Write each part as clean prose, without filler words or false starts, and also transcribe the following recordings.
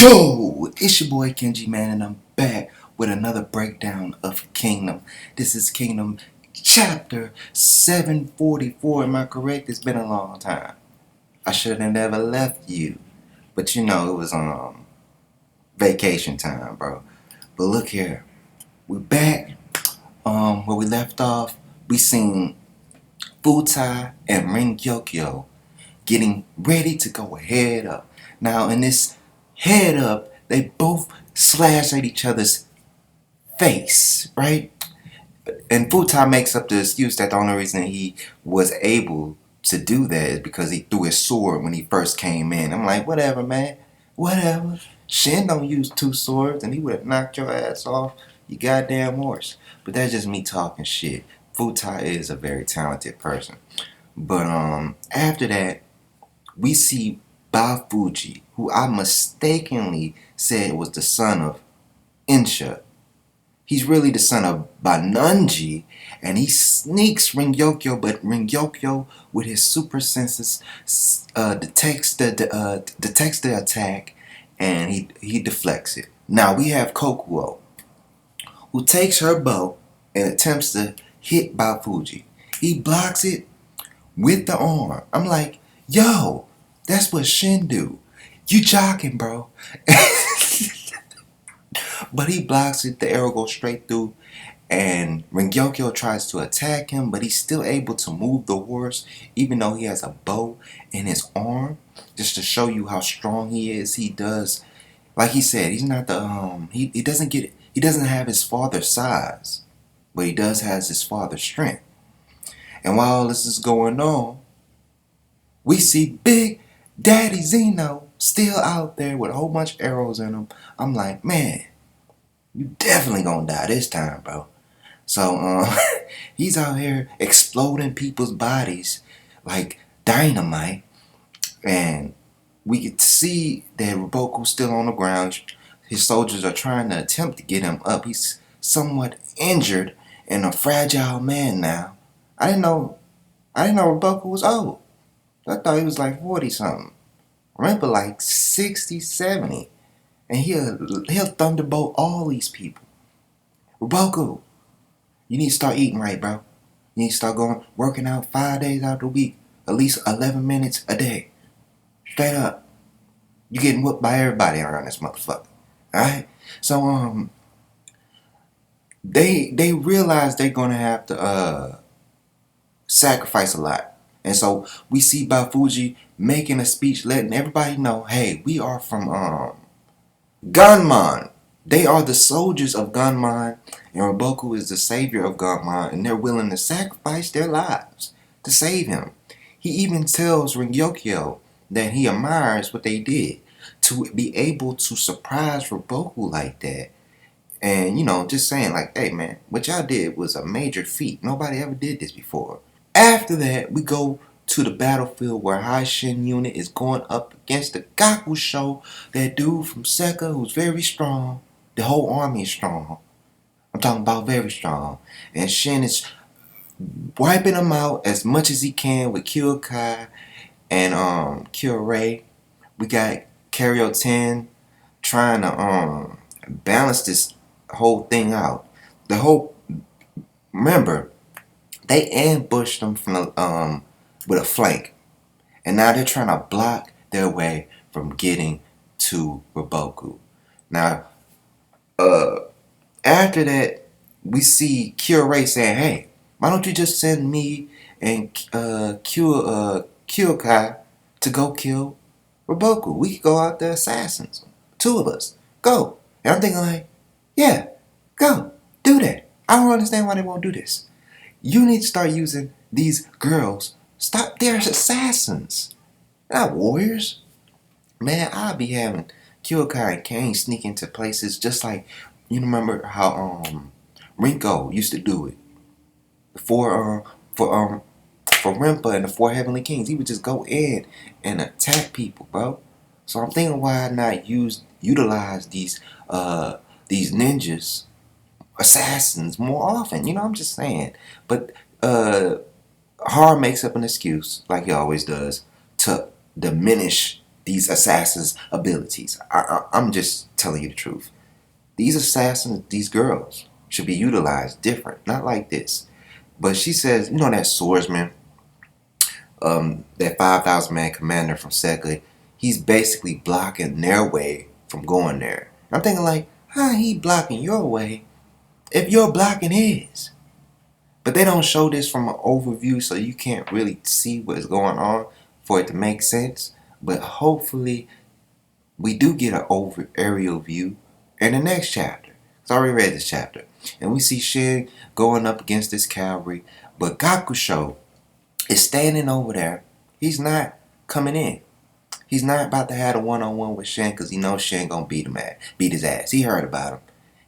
Yo, it's your boy Kenji, man, and I'm back with another breakdown of Kingdom. This is Kingdom chapter 744. Am I correct? It's been a long time. I should have never left you, but you know it was vacation time, bro. But look here, we're back. Where we left off, we seen Futai and Ringyokyo getting ready to go head up. Now, in this head up, they both slash at each other's face, right? And Futai makes up the excuse that the only reason he was able to do that is because he threw his sword when he first came in. I'm like, whatever, man. Whatever. Shin don't use two swords and he would have knocked your ass off you goddamn horse. But that's just me talking shit. Futai is a very talented person. But after that, we see Bafuji, who I mistakenly said was the son of Insha. He's really the son of Banunji, and he sneaks Ringyokyo, but Ringyokyo, with his super senses, detects the attack, and he deflects it. Now we have Kokuo, who takes her bow and attempts to hit Bafuji. He blocks it with the arm. I'm like, yo, that's what Shin do. You jogging, bro. But he blocks it. The arrow goes straight through. And Ringyokyo tries to attack him, but he's still able to move the horse, even though he has a bow in his arm. Just to show you how strong he is, he does, like he said, he's not the he doesn't have his father's size, but he does has his father's strength. And while all this is going on, we see Big Daddy Zeno still out there with a whole bunch of arrows in him. I'm like, man, you definitely gonna die this time, bro. So he's out here exploding people's bodies like dynamite, and we could see that Roboku's still on the ground. His soldiers are trying to attempt to get him up. He's somewhat injured and a fragile man now. I didn't know Roboku was old. I thought he was like 40 something. Remember, like 60, 70. And he'll thunderbolt all these people. Roboku, you need to start eating right, bro. You need to start working out 5 days out of the week. At least 11 minutes a day. Straight up. You getting whooped by everybody around this motherfucker. Alright? So, they realize they're gonna have to, sacrifice a lot. And so we see Bafuji making a speech letting everybody know, hey, we are from Ganmon. They are the soldiers of Ganmon, and Roboku is the savior of Ganmon, and they're willing to sacrifice their lives to save him. He even tells Ringyokyo that he admires what they did to be able to surprise Roboku like that. And, just saying like, hey man, what y'all did was a major feat. Nobody ever did this before. After that, we go to the battlefield where High Shin unit is going up against the Gakusho, that dude from Seka who's very strong. The whole army is strong. I'm talking about very strong. And Shin is wiping them out as much as he can with Kyokai and Kyurei. We got Karyo-ten trying to balance this whole thing out. Remember, they ambushed them from the, with a flank, and now they're trying to block their way from getting to Roboku. Now, after that, we see Kyurei saying, "Hey, why don't you just send me and Kyokai to go kill Roboku? We could go out there assassins, two of us, go." And I'm thinking like, yeah, go, do that. I don't understand why they won't do this. You need to start using these girls. Stop, they're assassins. They're not warriors. Man, I'll be having Kyokai and Kane sneak into places just like, you remember how Rinko used to do it. For Rinpa and the Four Heavenly Kings. He would just go in and attack people, bro. So I'm thinking why not utilize these ninjas, assassins more often. I'm just saying. But Har makes up an excuse, like he always does, to diminish these assassins' abilities. I'm just telling you the truth. These assassins, these girls, should be utilized different, not like this. But she says, you know, that swordsman, that 5,000 man commander from Sega, he's basically blocking their way from going there. I'm thinking like, how he blocking your way if you're blocking his? But they don't show this from an overview, so you can't really see what's going on for it to make sense. But hopefully, we do get an over aerial view in the next chapter. So I already read this chapter, and we see Shin going up against this cavalry, but Gakusho is standing over there. He's not coming in. He's not about to have a one-on-one with Shin because he knows Shin gonna beat his ass. He heard about him.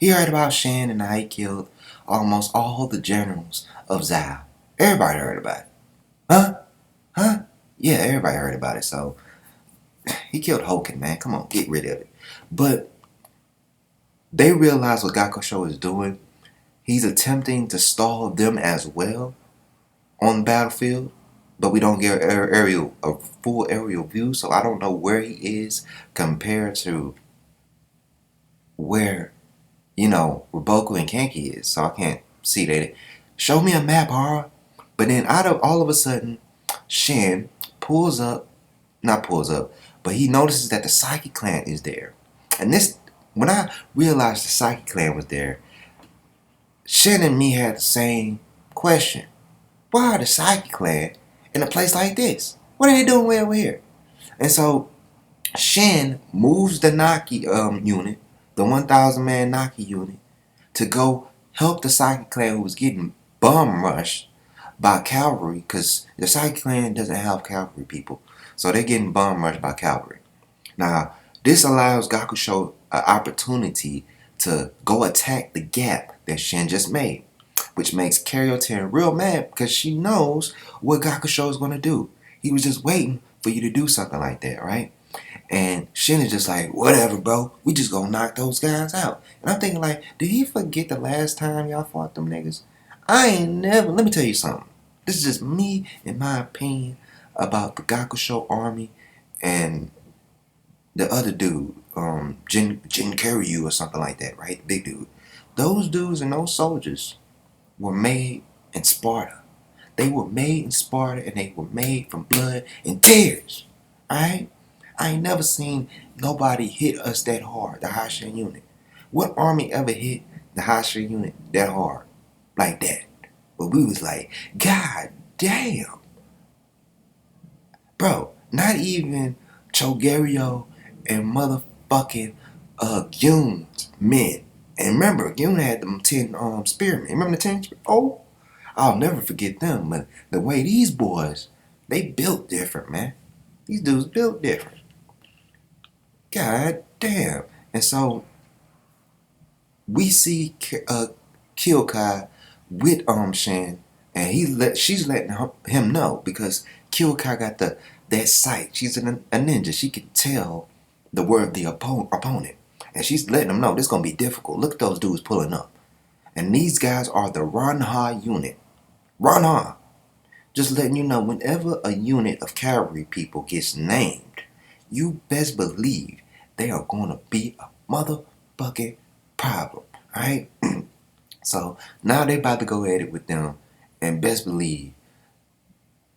He heard about Shin and how he killed almost all the generals of Zhao. Everybody heard about it. Huh? Huh? Yeah, everybody heard about it. So he killed Hoken, man. Come on, get rid of it. But they realize what Gakusho is doing. He's attempting to stall them as well on the battlefield, but we don't get a full aerial view, so I don't know where he is compared to where, you know, Roboku and Kenji is. So I can't see that. Show me a map, Hara. But then out of all of a sudden, Shin not pulls up, but he notices that the Psyche clan is there. And this, when I realized the Psyche clan was there, Shin and me had the same question. Why are the Psyche clan in a place like this? What are they doing way over here? And so Shin moves the Naki unit, the 1,000 man Naki unit, to go help the Psyche clan who was getting bum rushed by cavalry, because the Psyche clan doesn't have cavalry people. So they're getting bum rushed by cavalry. Now, this allows Gakusho an opportunity to go attack the gap that Shin just made, which makes Karyoten real mad because she knows what Gakusho is going to do. He was just waiting for you to do something like that, right? And Shin is just like, whatever, bro. We just gonna knock those guys out. And I'm thinking like, did he forget the last time y'all fought them niggas? I ain't never. Let me tell you something. This is just me and my opinion about the Gakusho army and the other dude, Jin Kiryu or something like that, right? Big dude. Those dudes and those soldiers were made in Sparta. They were made in Sparta and they were made from blood and tears. Alright? I ain't never seen nobody hit us that hard, the Hashin unit. What army ever hit the Hashin unit that hard? Like that. But we was like, God damn. Bro, not even Chogerio and motherfucking Gyun's men. And remember, Gyun had them 10 spearmen. Remember the 10 spearmen? Oh, I'll never forget them. But the way these boys, they built different, man. These dudes built different. God damn. And so we see Kyokai with Shin, and she's letting him know because Kyokai got that sight. She's a ninja. She can tell the word of the opponent. And she's letting them know this is going to be difficult. Look at those dudes pulling up. And these guys are the Ranha unit. Ranha. Just letting you know, whenever a unit of cavalry people gets named, you best believe they are going to be a motherfucking problem. Alright? So now they about to go at it with them. And best believe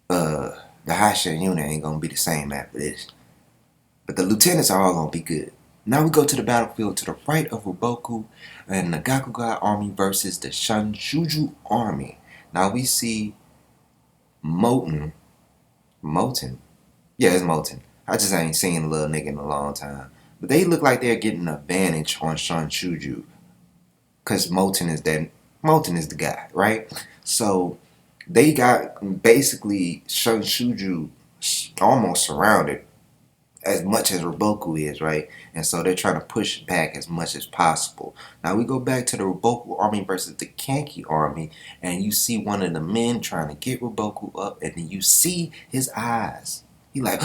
the Hashin unit ain't going to be the same after this. But the lieutenants are all going to be good. Now we go to the battlefield to the right of Roboku and the Gakugai army versus the Shanshuju army. Now we see Moten. Yeah, it's Moten. I just ain't seen a little nigga in a long time. But they look like they're getting an advantage on Shanshuju. Because Moten is the guy, right? So they got basically Shanshuju almost surrounded as much as Roboku is, right? And so they're trying to push back as much as possible. Now we go back to the Roboku army versus the Kenji army, and you see one of the men trying to get Roboku up, and then you see his eyes. He like,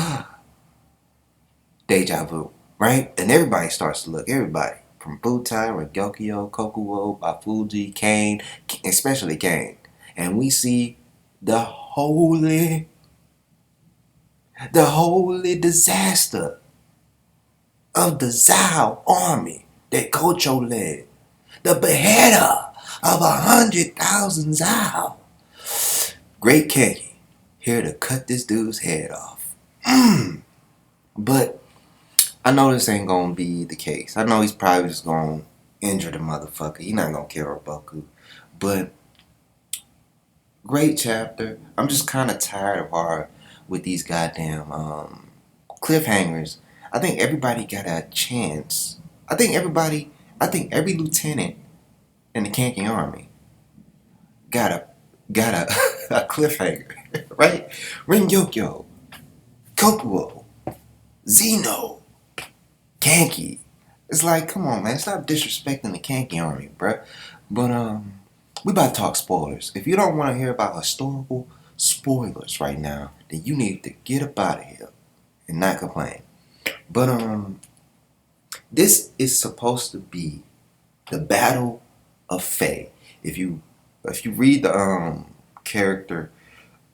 deja vu, right? And everybody starts to look, everybody. From Butai, Ryokyo, Kokuo, Bafuji, Kane, especially Kane. And we see the holy disaster of the Zhao army that Gojo led, the beheader of 100,000 Zhao. Great Kenji, here to cut this dude's head off. But I know this ain't gonna be the case. I know he's probably just gonna injure the motherfucker. He's not gonna kill Roboku. But great chapter. I'm just kind of tired of hard with these goddamn cliffhangers. I think everybody got a chance. I think every lieutenant in the Kanki army got a a cliffhanger, right? Rin Yokyo, Kokuo, Zeno, Kanki. It's like, come on, man, stop disrespecting the Kanki army, bruh. But we about to talk spoilers. If you don't want to hear about historical spoilers right now, then you need to get up out of here and not complain. But this is supposed to be the Battle of Faye. If you read the character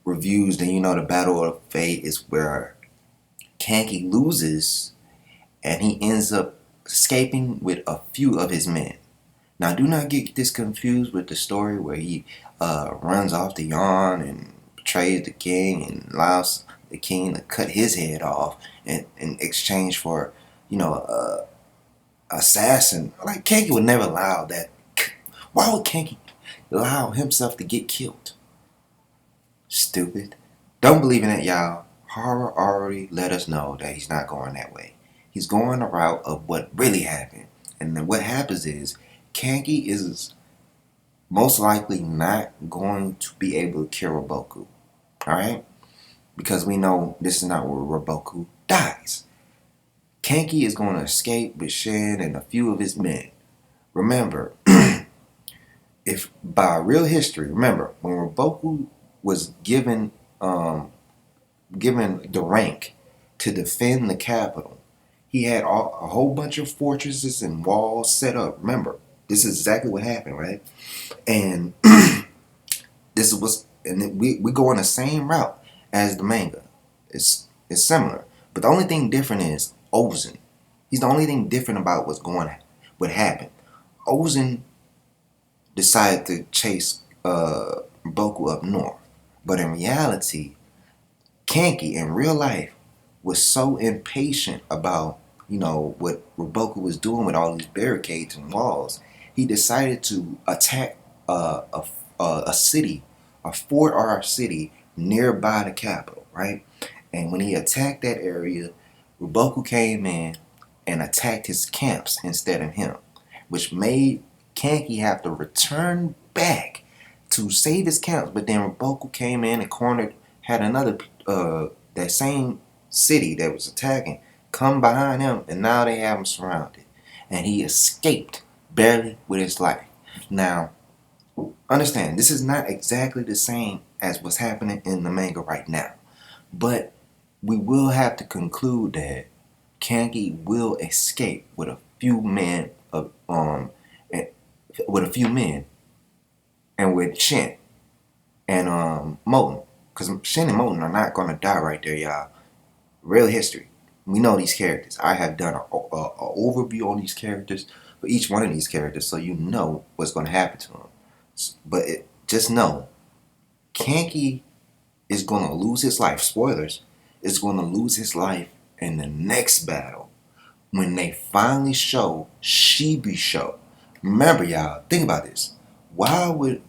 reviews, then you know the Battle of Faye is where Kanki loses and he ends up escaping with a few of his men. Now, do not get this confused with the story where he runs off to Yarn and betrays the king and allows the king to cut his head off in exchange for, assassin. Like, Kanki would never allow that. Why would Kanki allow himself to get killed? Stupid. Don't believe in it, y'all. Horror already let us know that he's not going that way. He's going the route of what really happened. And then what happens is Kanki is most likely not going to be able to kill Roboku. Alright? Because we know this is not where Roboku dies. Kanki is going to escape with Shin and a few of his men. Remember, if by real history, remember, when Roboku was given the rank to defend the capital, he had a whole bunch of fortresses and walls set up. Remember, this is exactly what happened, right? And we go on the same route as the manga. It's similar, but the only thing different is Ozen. He's the only thing different about what happened. Ozen decided to chase Boku up north, but in reality, Kanki in real life was so impatient about what Roboku was doing with all these barricades and walls. He decided to attack a city, a fort or a city nearby the capital, right? And when he attacked that area, Roboku came in and attacked his camps instead of him, which made Kanki have to return back to save his camps. But then Roboku came in and had another that same city that was attacking come behind him, and now they have him surrounded, and he escaped barely with his life. Now, understand, this is not exactly the same as what's happening in the manga right now, but we will have to conclude that Kanki will escape with a few men and with Shin and Moten, because Shin and Moten are not gonna die right there, y'all. Real history. We know these characters. I have done an overview on these characters for each one of these characters, so you know what's going to happen to them. But just know, Kanki is going to lose his life. Spoilers. Is going to lose his life in the next battle when they finally show Shibi Show. Remember, y'all, think about this. Why would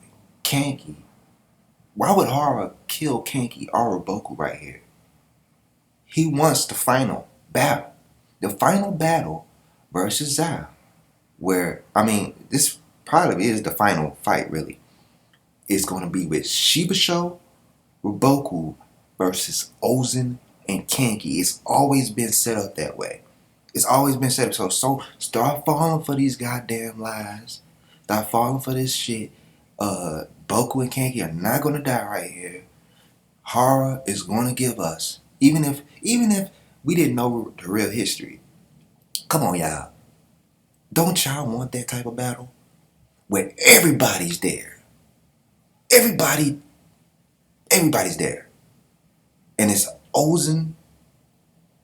Hara kill Kanki or Roboku right here? He wants the final battle. The final battle versus Zao. This probably is the final fight, really. It's going to be with Shibasho, Roboku versus Ozen and Kanki. It's always been set up that way. It's always been set up. So start falling for these goddamn lies. Start falling for this shit. Boku and Kanki are not going to die right here. Hara is going to give us, even if we didn't know the real history. Come on, y'all. Don't y'all want that type of battle? Where everybody's there. Everybody's there. And it's Ozen,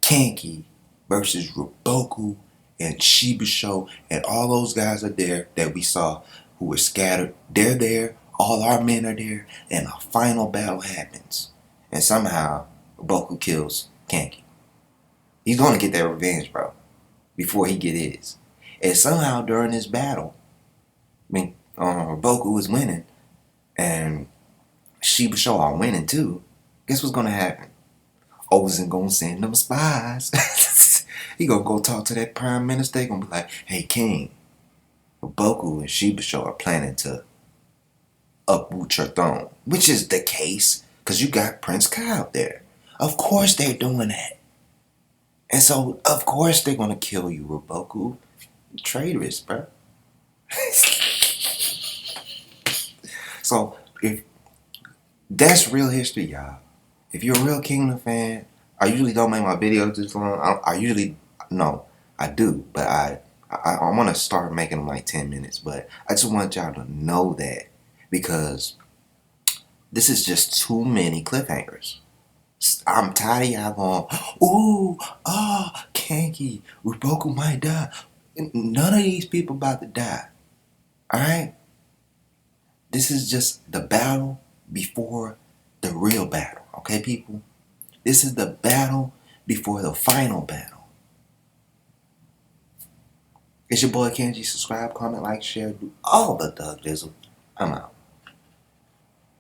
Kanki, versus Roboku and Shibasho and all those guys are there that we saw who were scattered. They're there. All our men are there. And a final battle happens. And somehow Roboku kills Kenji. He's going to get that revenge, bro, before he get his. And somehow during this battle, Roboku was winning and Shibasho are winning too. Guess what's going to happen? Ozen gonna send them spies. He gonna go talk to that prime minister. He gonna be like, "Hey, King, Boku and Shibasho are planning to uproot your throne," which is the case because you got Prince Kai up there. Of course they're doing that, and so of course they're gonna kill you, Roboku. Traitorous, bro. So if that's real history, y'all. If you're a real Kingdom fan, I usually don't make my videos this long. No, I do, but I want to start making them like 10 minutes. But I just want y'all to know that because this is just too many cliffhangers. I'm tired of y'all going, ooh, Kenji, Roboku might die. None of these people about to die. Alright? This is just the battle before the real battle. Okay, people? This is the battle before the final battle. It's your boy Kenji. Subscribe, comment, like, share, do all the thug dizzle. I'm out.